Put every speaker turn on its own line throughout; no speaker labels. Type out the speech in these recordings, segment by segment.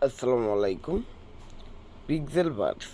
আসসালামু আলাইকুম। Pixel Buds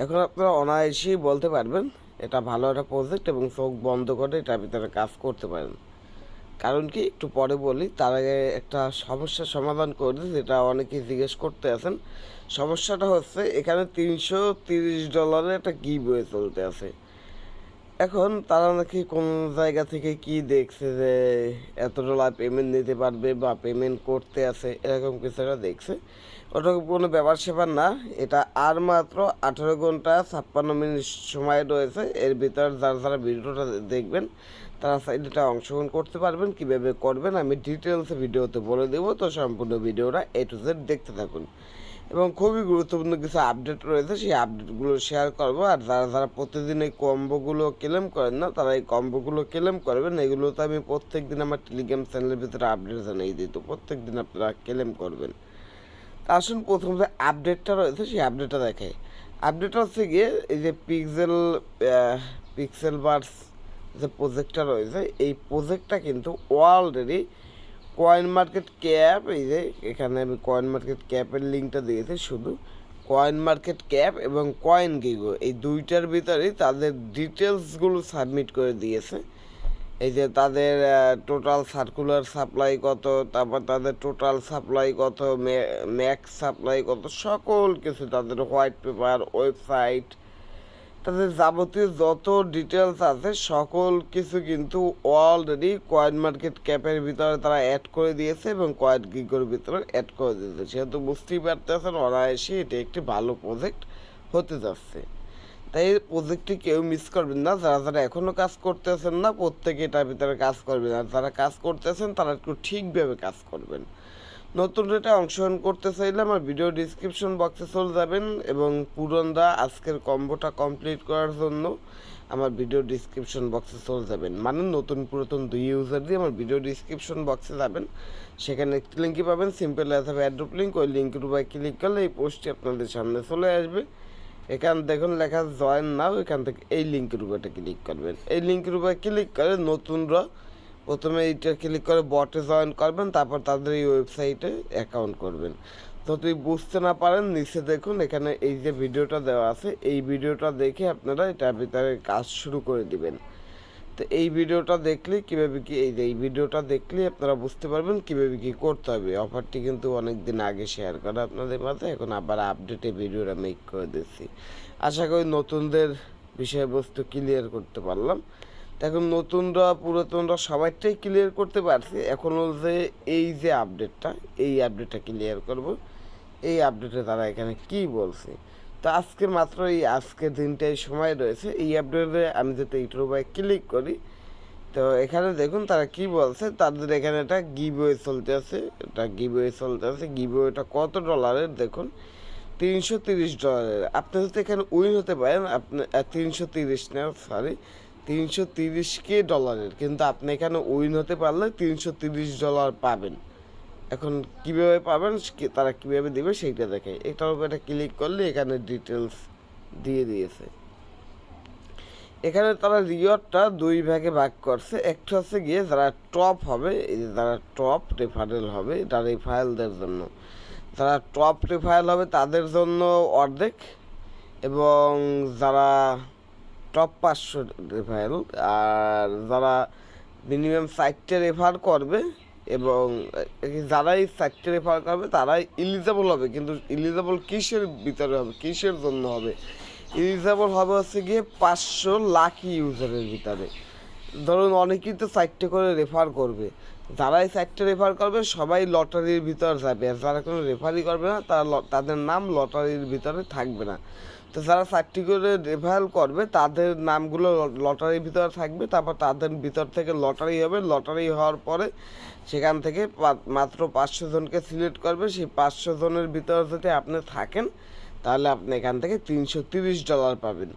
এখন আপনারা অনায়াসেই বলতে পারবেন এটা ভালো একটা প্রজেক্ট এবং চোখ বন্ধ করে এটার ভিতরে কাজ করতে পারেন। কারণ কি একটু পরে বলি, তার আগে একটা সমস্যার সমাধান করে যেটা অনেকেই জিজ্ঞেস করতে আছেন। সমস্যাটা হচ্ছে এখানে $330 একটা গিভওয়ে চলতে আছে। এখন তারা নাকি কোন জায়গা থেকে কি দেখছে যে এত ডলার পেমেন্ট নিতে পারবে বা পেমেন্ট করতে আছে, এরকম কিছু একটা দেখছে। ওটা কোনো ব্যাপার স্যাপার না। এটা আর মাত্র 18 ঘন্টা 56 মিনিট সময় রয়েছে। এর ভিতর যারা যারা ভিডিওটা দেখবেন তারা সাইডটা অংশগ্রহণ করতে পারবেন। কীভাবে করবেন আমি ডিটেলসে ভিডিওতে বলে দেবো, তো সম্পূর্ণ ভিডিওটা A to Z দেখতে থাকুন। এবং খুবই গুরুত্বপূর্ণ কিছু আপডেট রয়েছে, সেই আপডেটগুলো শেয়ার করবো। আর যারা যারা প্রতিদিন এই কম্বোগুলো ক্লেম করেন না, তারা এই কম্বোগুলো ক্লেম করবেন। এগুলো তো আমি প্রত্যেক দিন আমার টেলিগ্রাম চ্যানেলের ভিতরে আপডেট জানিয়ে দিই, তো প্রত্যেক দিন আপনারা ক্লেম করবেন। তা আসুন প্রথম যে আপডেটটা রয়েছে সেই আপডেটটা দেখাই। আপডেটটা হচ্ছে গিয়ে এই যে পিক্সেল বাডস যে প্রজেক্টটা রয়েছে, এই প্রজেক্টটা কিন্তু অলরেডি কয়েন মার্কেট ক্যাপ, এই যে এখানে আমি কয়েন মার্কেট ক্যাপের লিঙ্কটা দিয়েছি, শুধু কয়েন মার্কেট ক্যাপ এবং কয়েন গিগো এই দুইটার ভিতরেই তাদের ডিটেলসগুলো সাবমিট করে দিয়েছে। এই যে তাদের টোটাল সার্কুলার সাপ্লাই কত, তারপর তাদের টোটাল সাপ্লাই কত, ম্যাক্স সাপ্লাই কত, সকল কিছু তাদের হোয়াইট পেপার, ওয়েবসাইট, তাদের যাবতীয় যত ডিটেলস আছে সকল কিছু কিন্তু অলরেডি কয়েন মার্কেট ক্যাপের ভিতরে তারা অ্যাড করে দিয়েছে এবং কয়েন গিগোর ভিতরে অ্যাড করে দিয়েছে। সেহেতু বুঝতেই পারতেছেন অনায়াসে এটি একটি ভালো প্রজেক্ট হতে যাচ্ছে। তাই এই প্রজেক্টটি কেউ মিস করবেন না। যারা যারা এখনও কাজ করতেছেন না, প্রত্যেকে এটার ভিতরে কাজ করবেন। আর যারা কাজ করতেছেন তারা একটু ঠিকভাবে কাজ করবেন। নতুন রেটে অংশগ্রহণ করতে চাইলে আমার ভিডিও ডিসক্রিপশন বক্সে চলে যাবেন এবং পুরনরা আজকের কম্বোটা কমপ্লিট করার জন্য আমার ভিডিও ডিসক্রিপশন বক্সে চলে যাবেন। মানে নতুন পুরাতন দুই ইউজার দিয়ে আমার ভিডিও ডিসক্রিপশন বক্সে যাবেন, সেখানে একটি লিঙ্কই পাবেন, সিম্পল হবে অ্যাড্রপ লিঙ্ক। ওই লিঙ্কের উপরে ক্লিক করলে এই পোস্টটি আপনাদের সামনে চলে আসবে। এখানে দেখুন লেখা জয়েন নাও, এখান থেকে এই লিঙ্কের উপরে ক্লিক করবেন। এই লিঙ্কের উপরে ক্লিক করে নতুনরা প্রথমে এইটা ক্লিক করে বটে জয়েন করবেন, তারপর তাদের এই ওয়েবসাইটে অ্যাকাউন্ট করবেন। তো তুই বুঝতে না পারেন নিচে দেখুন এখানে এই যে ভিডিওটা দেওয়া আছে, এই ভিডিওটা দেখে আপনারা এটার ভিতরে কাজ শুরু করে দিবেন। তো এই ভিডিওটা দেখলে কীভাবে কি, এই ভিডিওটা দেখলে আপনারা বুঝতে পারবেন কীভাবে কী করতে হবে। অফারটি কিন্তু অনেক দিন আগে শেয়ার করা আপনাদের মাঝে, এখন আবার আপডেটে ভিডিওটা মেক করে দিচ্ছি। আশা করি নতুনদের বিষয়বস্তু ক্লিয়ার করতে পারলাম। এখন নতুনরা পুরাতনরা সবাইটাই ক্লিয়ার করতে পারছি। এখন যে এই যে আপডেটটা, এই আপডেটটা ক্লিয়ার করব। এই আপডেটে তারা এখানে কি বলছে, তো আজকে মাত্র এই আজকের দিনটাই সময় রয়েছে। এই আপডেটে আমি যাতে এইটার উপরে ক্লিক করি, তো এখানে দেখুন তারা কি বলছে। তাদের এখানে একটা গিভওয়ে চলতে আছে, এটা গিভওয়ে চলতে আছে। গিভওয়েটা কত ডলারের দেখুন, $330। আপনি যদি এখানে উইন হতে পারেন, আপনি 330 না, সরি, $330K, কিন্তু আপনি এখানে উইন হতে পারলে $330 পাবেন। এখন কীভাবে পাবেন, তারা কীভাবে দেবে সেইটা দেখে। এটার উপর একটা ক্লিক করলে এখানে ডিটেলস দিয়ে দিয়েছে। এখানে তারা রিওয়ার্ডটা দুই ভাগে ভাগ করছে। একটা হচ্ছে গিয়ে যারা টপ হবে, এই যে যারা টপ রেফারেল হবে, এটা রেফারেলদের জন্য। যারা টপ রেফারেল হবে তাদের জন্য অর্ধেক, এবং যারা টপ 500 রেফারেল আর যারা মিনিমাম 4টে রেফার করবে, এবং যারাই 4টে রেফার করবে তারাই ইলিজেবল হবে। কিন্তু ইলিজেবল কিসের ভিতরে হবে, কিসের জন্য হবে? ইলিজেবল হবে হচ্ছে গিয়ে 500 লাকি ইউজারের ভিতরে। ধরুন অনেকেই তো 4টে করে রেফার করবে, যারাই 4টে রেফার করবে সবাই লটারির ভিতর যাবে, আর যারা কোনো রেফারই করবে না তাদের নাম লটারির ভিতরে থাকবে না। তো যারা 4টি করে রেফার করবে তাদের নামগুলো লটারির ভিতরে থাকবে। তারপর তাদের ভিতর থেকে লটারি হবে, লটারি হওয়ার পরে সেখান থেকে মাত্র 500 জনকে সিলেক্ট করবে। সেই 500 জনের ভিতরে যদি আপনি থাকেন তাহলে আপনি এখান থেকে $330 পাবেন।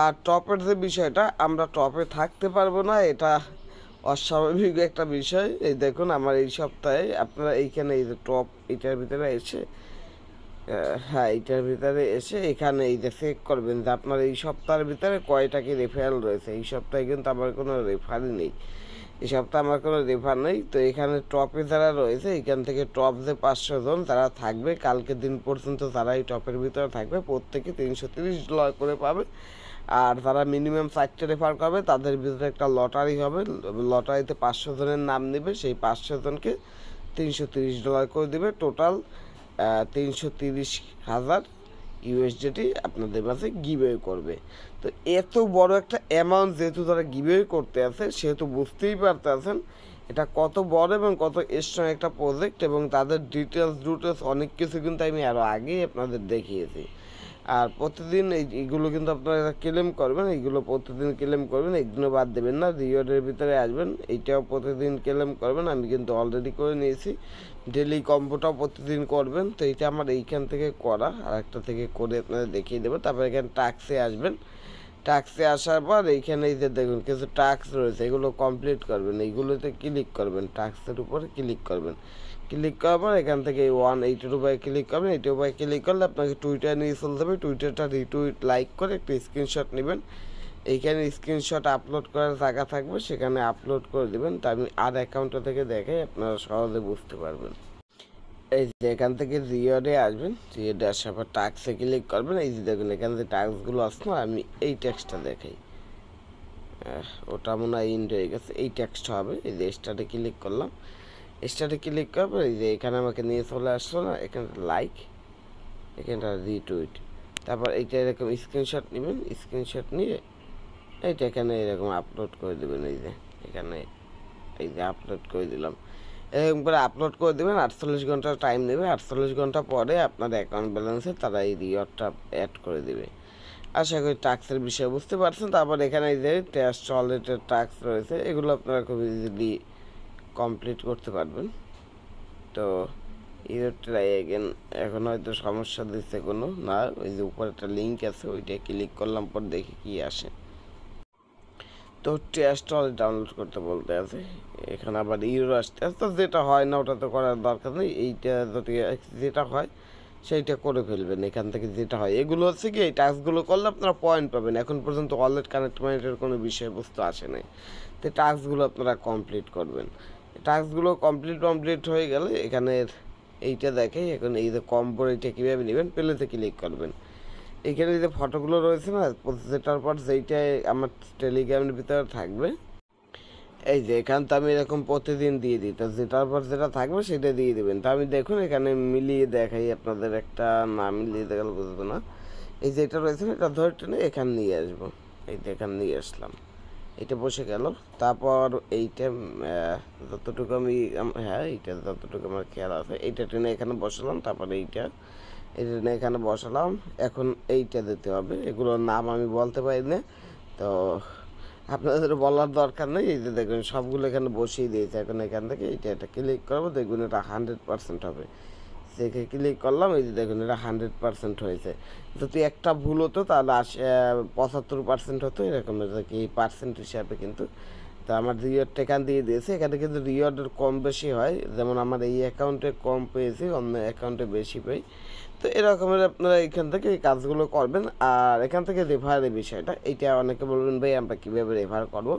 আর টপের যে বিষয়টা, আমরা টপে থাকতে পারবো না, এটা অস্বাভাবিক একটা বিষয়। এই দেখুন আমার এই সপ্তাহে আপনারা এইখানে এই যে টপ, এটার ভিতরে এসে, হ্যাঁ এইটার ভিতরে এসে এখানে এই যে চেক করবেন যে আপনার এই সপ্তাহের ভিতরে কয়টা কি রেফারেল রয়েছে। এই সপ্তাহে কিন্তু আমার কোনো রেফারই নেই। এই সপ্তাহে আমার কোনো রেফার নেই। তো এখানে টপে যারা রয়েছে এখান থেকে টপ যে 500 জন তারা থাকবে, কালকে দিন পর্যন্ত তারা এই টপের ভিতরে থাকবে, প্রত্যেকে $330 করে পাবে। আর যারা মিনিমাম 4টে রেফার করবে তাদের ভিতরে একটা লটারি হবে, লটারিতে 500 জনের নাম নেবে, সেই 500 জনকে $330 করে দেবে। টোটাল 330,000 USDT আপনাদের মাঝে গিভওয়ে করবে। তো এত বড় একটা অ্যামাউন্ট যেহেতু তারা গিভওয়ে করতে আছে, সেহেতু বুঝতেই পারতেছেন এটা কত বড় এবং কত স্ট্রং একটা প্রজেক্ট, এবং তাদের ডিটেলস অনেক কিছু কিন্তু আমি আরও আগেই আপনাদের দেখিয়েছি। আর প্রতিদিন এইগুলো কিন্তু আপনারা ক্লেম করবেন, এইগুলো প্রতিদিন ক্লেম করবেন, একদিনও বাদ দেবেন না। রিওয়ার্ডের ভিতরে আসবেন, এইটাও প্রতিদিন ক্লেম করবেন, আমি কিন্তু অলরেডি করে নিয়েছি। ডেলি কম্বোটাও প্রতিদিন করবেন। তো এইটা আমার এইখান থেকে করা, আর একটা থেকে করে আপনারা দেখিয়ে দেবো। তারপর এখানে টাস্কে আসবেন, টাস্কে আসার পর এইখানে এই যে দেখুন কিছু টাস্ক রয়েছে, এগুলো কমপ্লিট করবেন, এইগুলোতে ক্লিক করবেন, টাস্কের উপরে ক্লিক করবেন। ক্লিক করার পর এখান থেকে 180 রুপায় ক্লিক করবেন। 80 রুপায় ক্লিক করলে আপনাকে টুইটার নিয়ে চলতে হবে, টুইটারটা রিটুইট লাইক করে একটা স্ক্রিনশট নেবেন। এইখানে স্ক্রিনশট আপলোড করার জায়গা থাকবে, সেখানে আপলোড করে দেবেন। তা আমি আর অ্যাকাউন্টটা থেকে দেখাই, আপনারা সহজে বুঝতে পারবেন। এই যে এখান থেকে রিওয়ার্ডে আসবেন, রিওয়ার্ডে আসার পর টাস্কে ক্লিক করবেন। এই যে দেখুন এখান থেকে টাস্কগুলো আসলো, আমি এই ট্যাক্সটা দেখাই, ওটা মনে হয় ইন্ড হয়ে গেছে, এই ট্যাক্সটা হবে। এই যে স্টার্টে ক্লিক করলাম, স্টার্টে ক্লিক করার পর এই যে এখানে আমাকে নিয়ে চলে আসলো না, এখানে লাইক, এখানটা রিটুইট, তারপর এইটা এরকম স্ক্রিনশট নেবেন, স্ক্রিনশট নিয়ে এইটা এখানে এরকম আপলোড করে দেবেন। এই যে এখানে এই যে আপলোড করে দিলাম, এরকম করে আপলোড করে দেবেন। 48 ঘন্টা টাইম নেবে, 48 ঘন্টা পরে আপনার অ্যাকাউন্ট ব্যালেন্সে তারা এই রিওয়ার্ডটা অ্যাড করে দেবে। আশা করি টাস্কের বিষয়ে বুঝতে পারছেন। তারপর এখানে এই যে টেস্ট অলরেটেড টাস্ক রয়েছে, এগুলো আপনারা খুব ইজিলি কমপ্লিট করতে পারবেন। তো ট্রাই এগেন, এখন হয়তো সমস্যা দিচ্ছে কোনো না, ওই যে উপরে একটা লিঙ্ক আছে ওইটা ক্লিক করলাম পর দেখি কি আসে। তো টেস্ট অলরেডি ডাউনলোড করতে বলতে আছে, এখানে আবার ইউরো আসতে আসতে, যেটা হয় না ওটা তো করার দরকার নেই, এইটা যদি যেটা হয় সেইটা করে ফেলবেন এখান থেকে যেটা হয়। এগুলো হচ্ছে কি এই টাস্কগুলো করলে আপনারা পয়েন্ট পাবেন, এখন পর্যন্ত ওয়ালেট কানেক্টের কোনো বিষয়বস্তু আসে নাই। তো টাস্কগুলো আপনারা কমপ্লিট করবেন, টাস্কগুলো কমপ্লিট হয়ে গেলে এখানে এইটা দেখে, এখন এই যে কম্বো এইটা কীভাবে নেবেন, প্লেতে ক্লিক করবেন। এখানে যে ফটোগুলো রয়েছে না, যেটার পর যেইটাই আমার টেলিগ্রামের ভিতরে থাকবে, এই যে এখান তো আমি এরকম প্রতিদিন দিয়ে দিই, তো যেটার পর যেটা থাকবে সেটা দিয়ে দেবেন। তো আমি দেখুন এখানে মিলিয়ে দেখাই আপনাদের, একটা না মিলিয়ে দেখালে বুঝবো না। এই যে এটা রয়েছে না, এটা ধরে টেনে এখানে নিয়ে আসবো, এই যে এখানে নিয়ে আসলাম, এটা বসে গেল। তারপর এইটা যতটুকু আমি, হ্যাঁ এইটা যতটুকু আমার খেয়াল আছে, এইটা টেনে এখানে বসালাম, তারপরে এইটা টেনে এখানে বসালাম। এখন এইটা দিতে হবে, এগুলোর নাম আমি বলতে পারি না, তো আপনাদের বলার দরকার নেই। এই যে দেখুন সবগুলো এখানে বসিয়ে দিয়েছে, এখন এখান থেকে এটা ক্লিক করবো, দেখুন এটা 100% হবে। সেখানে ক্লিক করলাম, এই যে দেখুন এটা 100% হয়েছে। যদি একটা ভুল হতো তাহলে 75% হতো, এরকম কি পার্সেন্ট হিসাবে কিন্তু। তো আমার রিওয়ার্ডটা এখান দিয়ে দিয়েছে, এখানে কিন্তু রিওয়ার্ডের কম বেশি হয়, যেমন আমার এই অ্যাকাউন্টে কম পেয়েছি, অন্য অ্যাকাউন্টে বেশি পাই। তো এরকমের আপনারা এখান থেকে এই কাজগুলো করবেন। আর এখান থেকে রেফারের বিষয়টা, এইটা অনেকে বলবেন ভাই আমরা কীভাবে রেফার করবো,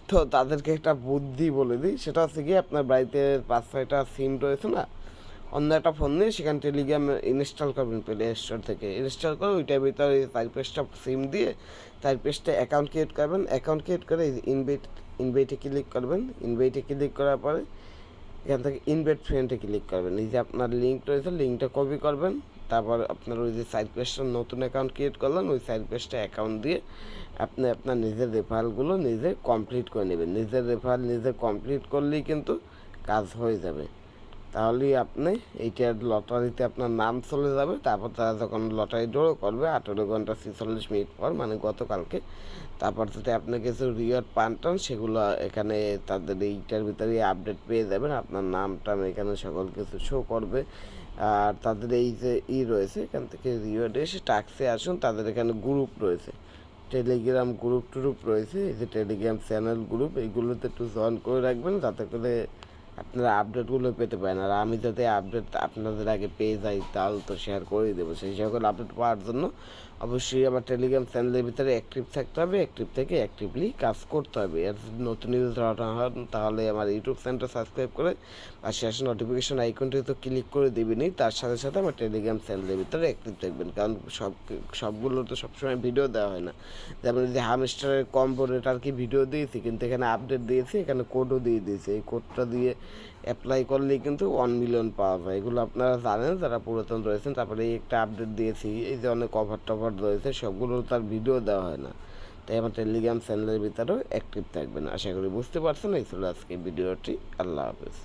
তো তাদেরকে একটা বুদ্ধি বলে দিই। সেটা হচ্ছে কি, আপনার বাড়িতে 5-6টা সিম রয়েছে না, অন্য একটা ফোন নিয়ে সেখানে টেলিগ্রাম ইনস্টল করবেন প্লে স্টোর থেকে, ইনস্টল করে ওইটার ভিতরে 4-5টা সিম দিয়ে 4-5টা অ্যাকাউন্ট ক্রিয়েট করবেন। অ্যাকাউন্ট ক্রিয়েট করে ইনভাইটে ক্লিক করবেন, ইনভাইটে ক্লিক করার পরে এখান থেকে ইনভাইট ফ্রেন্ডে ক্লিক করবেন। এই যে আপনার লিঙ্ক রয়েছে, লিঙ্কটা কপি করবেন, তারপর আপনার ওই যে সাইড পেজটা নতুন অ্যাকাউন্ট ক্রিয়েট করলেন, ওই সাইড পেজটা অ্যাকাউন্ট দিয়ে আপনি আপনার নিজের রেফারেলগুলো নিজে কমপ্লিট করে নেবেন। নিজের রেফারেল নিজে কমপ্লিট করলেই কিন্তু কাজ হয়ে যাবে, তাহলেই আপনি এইটার লটারিতে আপনার নাম চলে যাবে। তারপর তারা যখন লটারি ড্র করবে 18 ঘন্টা 46 মিনিট পর, মানে গতকালকে, তারপর যদি আপনি কিছু রিওয়ার্ড পান সেগুলো এখানে তাদের এইটার ভিতরে আপডেট পেয়ে যাবেন, আপনার নামটা এখানে সকল কিছু শো করবে। আর তাদের এই যে রয়েছে, এখান থেকে রিওয়ার্ডে এসে টাস্কে আসুন, তাদের এখানে গ্রুপ রয়েছে, টেলিগ্রাম গ্রুপ রয়েছে, এই যে টেলিগ্রাম চ্যানেল গ্রুপ, এইগুলোতে একটু জয়েন করে রাখবেন, যাতে করে আপনারা আপডেটগুলো পেতে পারেন। আর আমি যাতে আপডেট আপনাদের আগে পেয়ে যাই তাহলে তো শেয়ার করেই দেবো। সেই সকল আপডেট পাওয়ার জন্য অবশ্যই আমার টেলিগ্রাম চ্যানেলের ভিতরে অ্যাক্টিভ থাকতে হবে, অ্যাক্টিভ থেকে অ্যাক্টিভলি কাজ করতে হবে। আর যদি নতুন ইউজার হন তাহলে আমার ইউটিউব চ্যানেলটা সাবস্ক্রাইব করে আর শেষে নোটিফিকেশন আইকনটি তো ক্লিক করে দেবেনই, তার সাথে সাথে আমার টেলিগ্রাম চ্যানেলের ভিতরে অ্যাক্টিভ থাকবেন, কারণ সবগুলো তো সবসময় ভিডিও দেওয়া হয় না। যেমন যে হামস্টারের কম্বো রেট আর কি ভিডিও দিয়েছি, কিন্তু এখানে আপডেট দিয়েছি, এখানে কোডও দিয়ে দিয়েছি। এই কোডটা দিয়ে অ্যাপ্লাই করলেই কিন্তু 1 মিলিয়ন পাওয়া যায়। এগুলো আপনারা জানেন যারা পুরাতন রয়েছেন। তারপরে এই একটা আপডেট দিয়েছি, এই যে অনেক কভার টভার রয়েছে সবগুলো তার ভিডিও দেওয়া হয় না। তাই আমার টেলিগ্রাম চ্যানেলের ভিতরেও অ্যাক্টিভ থাকবেন। আশা করি বুঝতে পারছেন। এই ছিল আজকে ভিডিওটি। আল্লাহ হাফেজ।